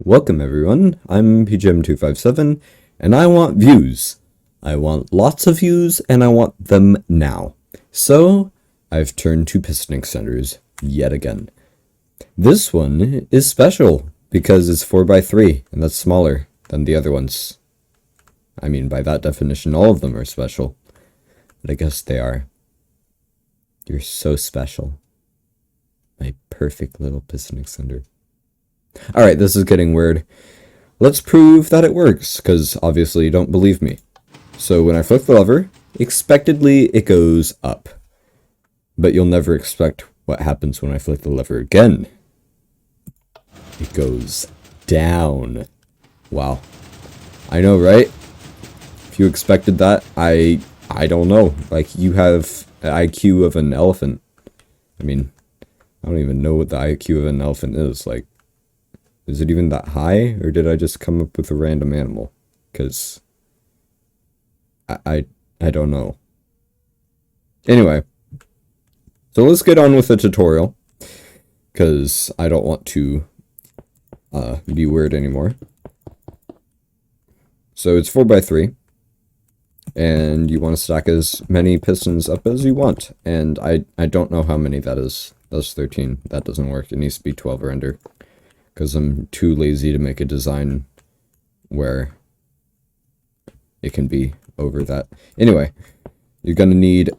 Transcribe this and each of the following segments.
Welcome everyone, I'm PGM257, and I want views. I want lots of views, and I want them now. So, I've turned to piston extenders yet again. This one is special, because it's 4x3, and that's smaller than the other ones. I mean, by that definition, all of them are special. But I guess they are. You're so special. My perfect little piston extender. Alright, this is getting weird. Let's prove that it works, because obviously you don't believe me. So when I flick the lever, expectedly it goes up. But you'll never expect what happens when I flick the lever again. It goes down. Wow. I know, right? If you expected that, I don't know. Like, you have an IQ of an elephant. I mean, I don't even know what the IQ of an elephant is. Like, is it even that high, or did I just come up with a random animal? Because I don't know. Anyway, so let's get on with the tutorial, because I don't want to be weird anymore. So it's 4x3, and you want to stack as many pistons up as you want, and I don't know how many that is. That's 13. That doesn't work. It needs to be 12 or under. Because I'm too lazy to make a design where it can be over that. Anyway, you're going to need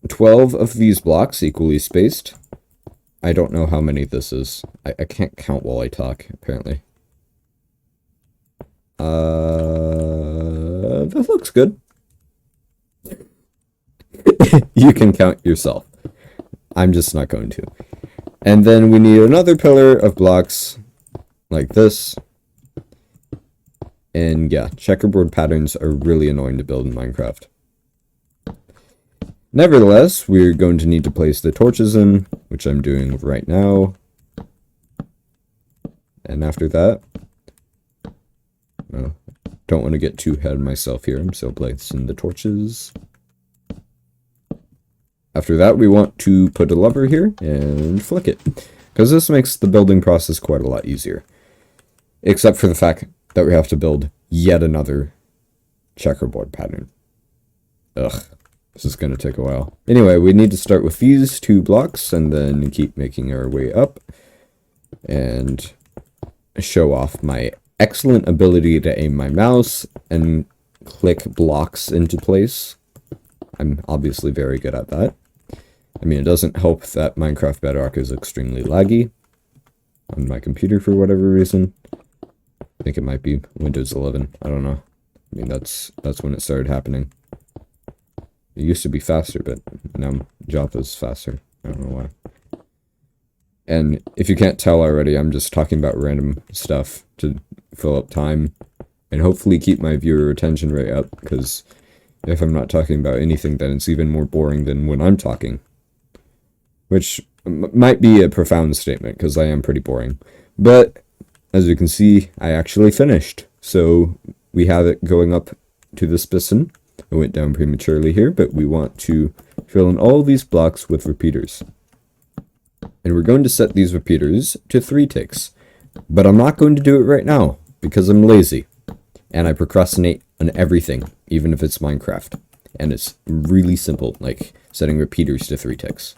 12 of these blocks equally spaced. I don't know how many this is. I can't count while I talk, apparently. That looks good. You can count yourself. I'm just not going to. And then we need another pillar of blocks like this. And yeah, checkerboard patterns are really annoying to build in Minecraft. Nevertheless, we're going to need to place the torches in, which I'm doing right now. And after that, well, don't want to get too ahead of myself here. I'm still placing the torches. After that, we want to put a lever here and flick it, because this makes the building process quite a lot easier. Except for the fact that we have to build yet another checkerboard pattern. Ugh, this is going to take a while. Anyway, we need to start with these two blocks and then keep making our way up and show off my excellent ability to aim my mouse and click blocks into place. I'm obviously very good at that. I mean, it doesn't help that Minecraft Bedrock is extremely laggy on my computer for whatever reason. I think it might be Windows 11. I don't know. I mean, that's when it started happening. It used to be faster, but now Java's faster. I don't know why. And if you can't tell already, I'm just talking about random stuff to fill up time and hopefully keep my viewer retention rate up, because if I'm not talking about anything, then it's even more boring than when I'm talking. Which might be a profound statement, because I am pretty boring. But, as you can see, I actually finished. So, we have it going up to this piston. I went down prematurely here, but we want to fill in all these blocks with repeaters. And we're going to set these repeaters to 3 ticks. But I'm not going to do it right now, because I'm lazy. And I procrastinate on everything, even if it's Minecraft. And it's really simple, like setting repeaters to 3 ticks.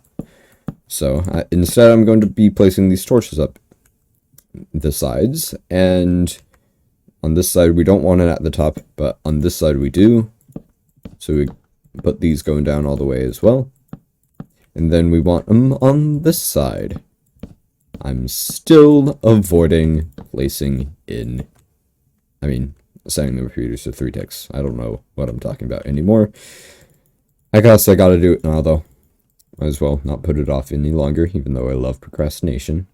So instead, I'm going to be placing these torches up the sides. And on this side, we don't want it at the top, but on this side we do. So we put these going down all the way as well. And then we want them on this side. I'm still avoiding placing in, setting the repeaters to 3 ticks. I don't know what I'm talking about anymore. I guess I gotta do it now, though. Might as well not put it off any longer, even though I love procrastination.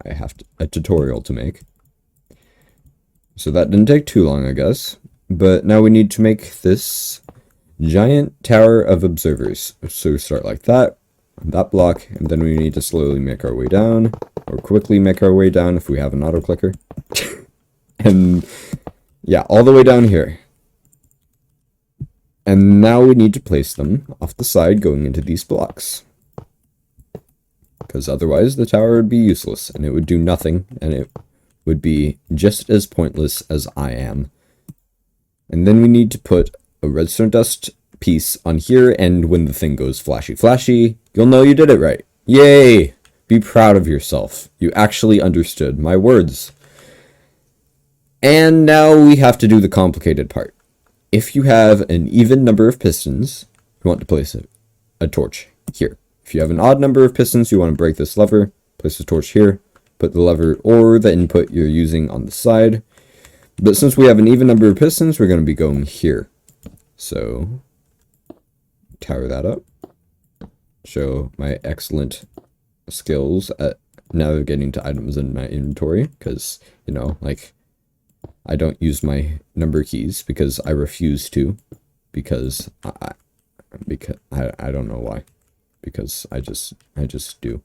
I have a tutorial to make. So that didn't take too long, I guess. But now we need to make this giant tower of observers. So we start like that block, and then we need to slowly make our way down, or quickly make our way down if we have an auto clicker. And yeah, all the way down here. And now we need to place them off the side going into these blocks. because otherwise the tower would be useless, and it would do nothing, and it would be just as pointless as I am. And then we need to put a redstone dust piece on here, and when the thing goes flashy flashy, you'll know you did it right. Yay! Be proud of yourself. You actually understood my words. And now we have to do the complicated part. If you have an even number of pistons, you want to place a torch here. If you have an odd number of pistons, you want to break this lever, place the torch here, put the lever or the input you're using on the side. But since we have an even number of pistons, we're going to be going here. So, tower that up. Show my excellent skills at navigating to items in my inventory, because, you know, like, I don't use my number keys because I refuse to, because I don't know why, because I just do.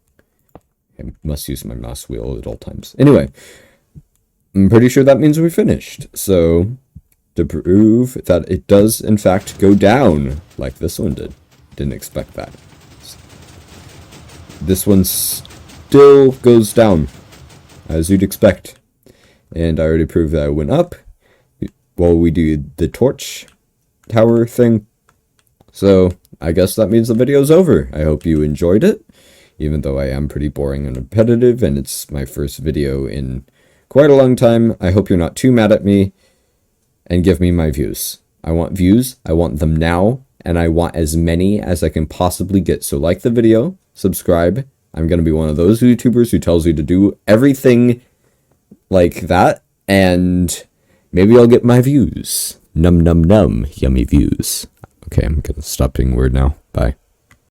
I must use my mouse wheel at all times. Anyway, I'm pretty sure that means we finished. So, to prove that it does in fact go down like this one did, didn't expect that. This one still goes down, as you'd expect. And I already proved that I went up while we do the torch tower thing. So, I guess that means the video's over. I hope you enjoyed it, even though I am pretty boring and repetitive, and it's my first video in quite a long time. I hope you're not too mad at me, and give me my views. I want views, I want them now, and I want as many as I can possibly get. So like the video, subscribe. I'm going to be one of those YouTubers who tells you to do everything like that, and maybe I'll get my views. Num num num, yummy views. Okay, I'm gonna stop being weird now. Bye.